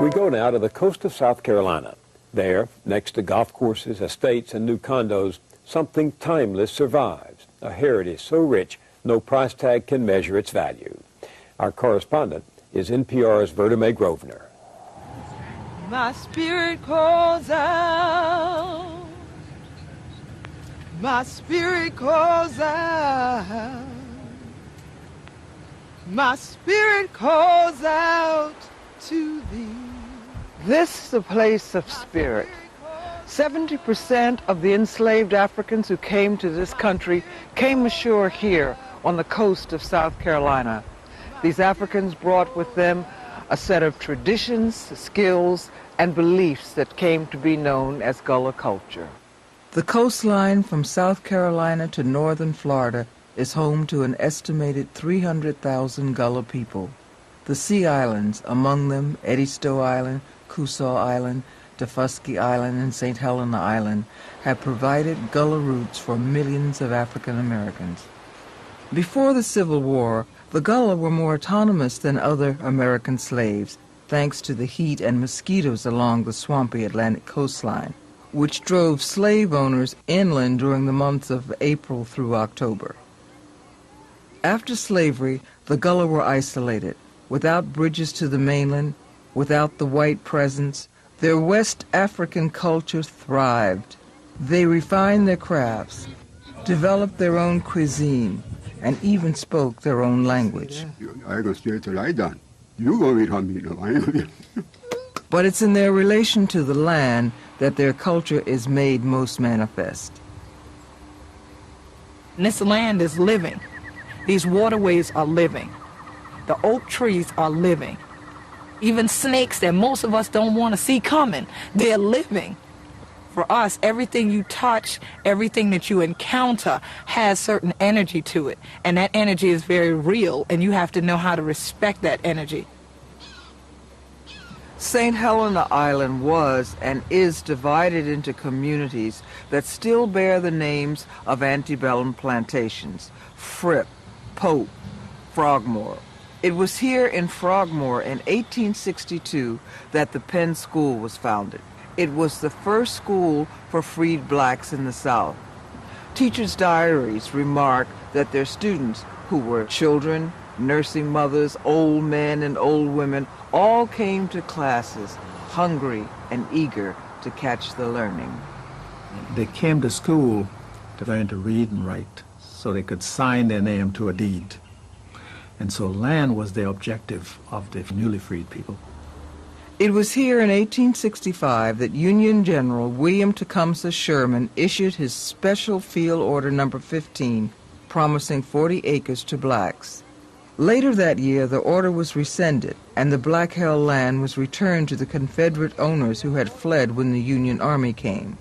We go now to the coast of South Carolina. There, next to golf courses, estates, and new condos, something timeless survives, a heritage so rich no price tag can measure its value. Our correspondent is NPR's Verda May Grosvenor. My spirit calls out. My spirit calls out. My spirit calls out to thee. This is a place of spirit. 70% of the enslaved Africans who came to this country came ashore here on the coast of South Carolina. These Africans brought with them a set of traditions, skills, and beliefs that came to be known as Gullah culture. The coastline from South Carolina to northern Florida is home to an estimated 300,000 Gullah people. The Sea Islands, among them Edisto Island, Cussaw Island, Dafusky Island, and St. Helena Island, have provided Gullah roots for millions of African Americans. Before the Civil War, the Gullah were more autonomous than other American slaves, thanks to the heat and mosquitoes along the swampy Atlantic coastline, which drove slave owners inland during the months of April through October. After slavery, the Gullah were isolated, without bridges to the mainland, without the white presence. Their West African culture thrived. They refined their crafts, developed their own cuisine, and even spoke their own language. But it's in their relation to the land that their culture is made most manifest. This land is living. These waterways are living. The oak trees are living. Even snakes that most of us don't want to see coming, they're living. For us, everything you touch, everything that you encounter has certain energy to it. And that energy is very real, and you have to know how to respect that energy. St. Helena Island was and is divided into communities that still bear the names of antebellum plantations: Fripp, Pope, Frogmore. It was here in Frogmore in 1862 that the Penn School was founded. It was the first school for freed blacks in the South. Teachers' diaries remark that their students, who were children, nursing mothers, old men, and old women, all came to classes hungry and eager to catch the learning. They came to school to learn to read and write so they could sign their name to a deed. And so land was the objective of the newly freed people. It was here in 1865 that Union General William Tecumseh Sherman issued his Special Field Order No. 15, promising 40 acres to blacks. Later that year, the order was rescinded, and the black-held land was returned to the Confederate owners who had fled when the Union Army came.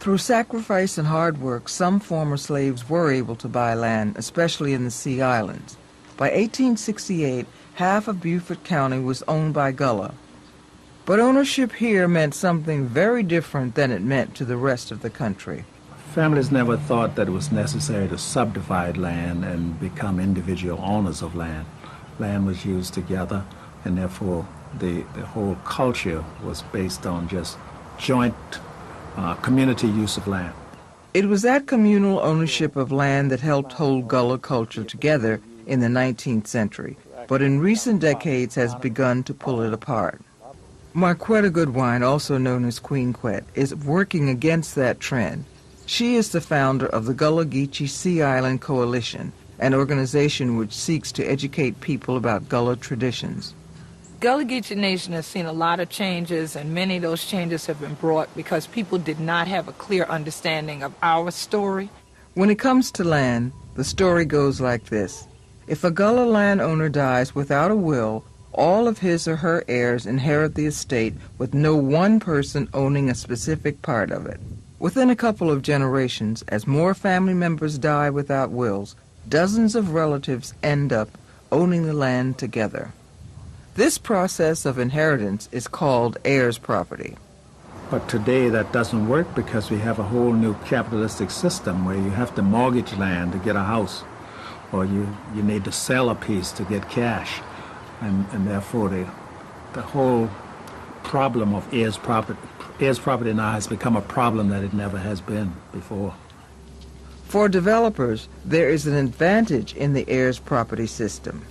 Through sacrifice and hard work, some former slaves were able to buy land, especially in the Sea Islands. By 1868, half of Beaufort County was owned by Gullah. But ownership here meant something very different than it meant to the rest of the country. Families never thought that it was necessary to subdivide land and become individual owners of land. Land was used together, and therefore the whole culture was based on just joint community use of land. It was that communal ownership of land that helped hold Gullah culture together in the 19th century, but in recent decades has begun to pull it apart. Marquetta Goodwine, also known as Queen Quet, is working against that trend. She is the founder of the Gullah Geechee Sea Island Coalition, an organization which seeks to educate people about Gullah traditions. Gullah Geechee Nation has seen a lot of changes, and many of those changes have been brought because people did not have a clear understanding of our story. When it comes to land, the story goes like this. If a Gullah landowner dies without a will, all of his or her heirs inherit the estate with no one person owning a specific part of it. Within a couple of generations, as more family members die without wills, dozens of relatives end up owning the land together. This process of inheritance is called heirs property. But today that doesn't work because we have a whole new capitalistic system where you have to mortgage land to get a house, or you need to sell a piece to get cash. And therefore the whole problem of heirs property now has become a problem that it never has been before. For developers, there is an advantage in the heirs property system.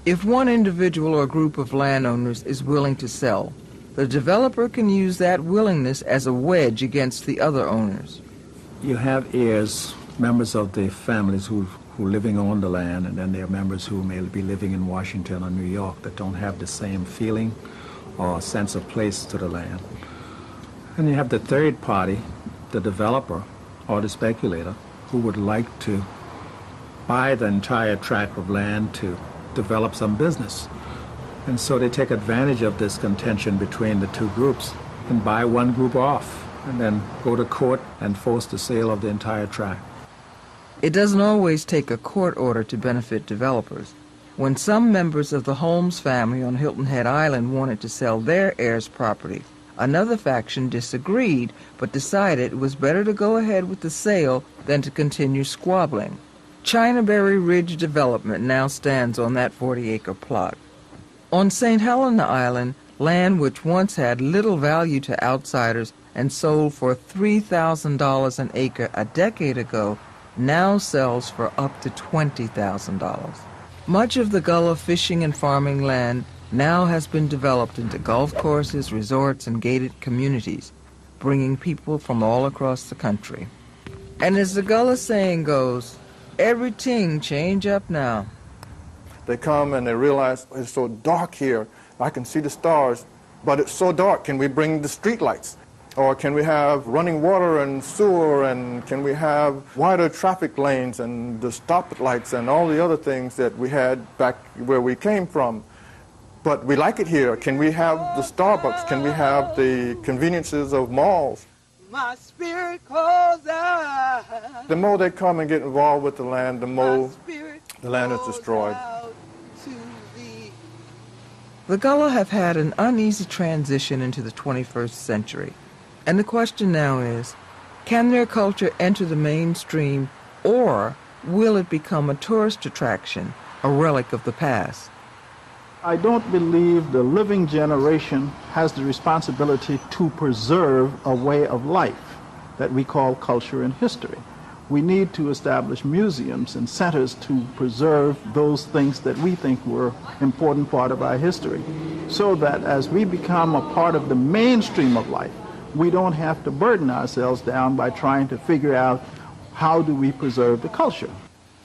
If one individual or group of landowners is willing to sell, the developer can use that willingness as a wedge against the other owners. You have heirs, members of the families who are living on the land, and then there are members who may be living in Washington or New York that don't have the same feeling or sense of place to the land. And you have the third party, the developer or the speculator, who would like to buy the entire tract of land to develop some business. And so they take advantage of this contention between the two groups and buy one group off and then go to court and force the sale of the entire tract. It doesn't always take a court order to benefit developers. When some members of the Holmes family on Hilton Head Island wanted to sell their heirs' property, another faction disagreed but decided it was better to go ahead with the sale than to continue squabbling. Chinaberry Ridge Development now stands on that 40-acre plot. On St. Helena Island, land which once had little value to outsiders and sold for $3,000 an acre a decade ago now sells for up to $20,000. Much of the Gullah fishing and farming land now has been developed into golf courses, resorts, and gated communities, bringing people from all across the country. And as the Gullah saying goes, everything change up now. They come and they realize it's so dark here. I can see the stars, but it's so dark. Can we bring the street lights? Or can we have running water and sewer, and can we have wider traffic lanes and the stoplights and all the other things that we had back where we came from? But we like it here. Can we have the Starbucks? Can we have the conveniences of malls? My spirit calls out. The more they come and get involved with the land, the more the land is destroyed. The Gullah have had an uneasy transition into the 21st century. And the question now is, can their culture enter the mainstream, or will it become a tourist attraction, a relic of the past? I don't believe the living generation has the responsibility to preserve a way of life that we call culture and history. We need to establish museums and centers to preserve those things that we think were important part of our history, so that as we become a part of the mainstream of life, we don't have to burden ourselves down by trying to figure out how do we preserve the culture.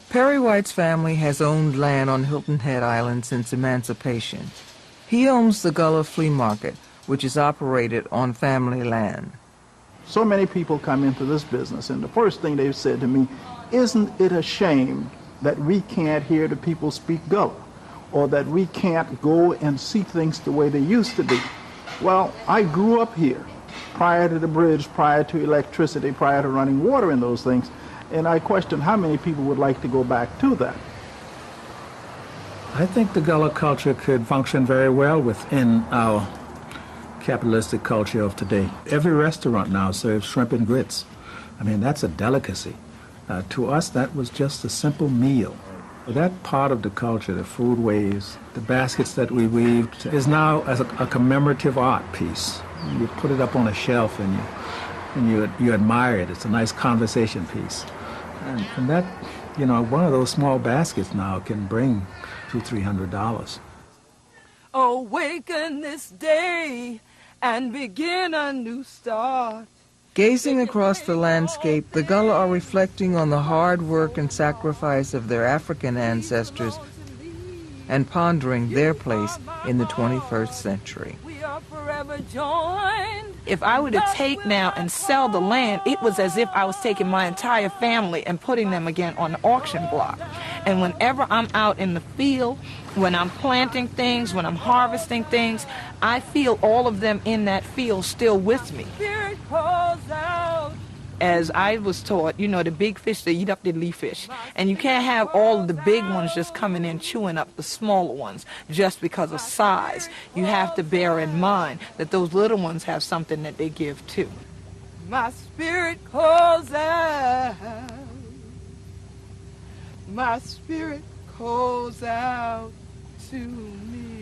Perry White's family has owned land on Hilton Head Island since emancipation. He owns the Gullah Flea Market, which is operated on family land. So many people come into this business, and the first thing they've said to me, isn't it a shame that we can't hear the people speak Gullah, or that we can't go and see things the way they used to be? Well, I grew up here, prior to the bridge, prior to electricity, prior to running water and those things, and I question how many people would like to go back to that. I think the Gullah culture could function very well within our capitalistic culture of today. Every restaurant now serves shrimp and grits. I mean, that's a delicacy. To us, that was just a simple meal. That part of the culture, the foodways, the baskets that we weaved, is now as a commemorative art piece. You put it up on a shelf and you admire it. It's a nice conversation piece. And that, you know, one of those small baskets now can bring $200-300. Awaken this day and begin a new start. Gazing across the landscape, the Gullah are reflecting on the hard work and sacrifice of their African ancestors and pondering their place in the 21st century. We are forever joined. If I were to take now and sell the land, it was as if I was taking my entire family and putting them again on the auction block. And whenever I'm out in the field, when I'm planting things, when I'm harvesting things, I feel all of them in that field still with me. Spirit calls out. As I was taught, you know, the big fish, they eat up the little fish. And you can't have all of the big ones just coming in chewing up the smaller ones just because of size. You have to bear in mind that those little ones have something that they give too. My spirit calls out. My spirit calls out to me.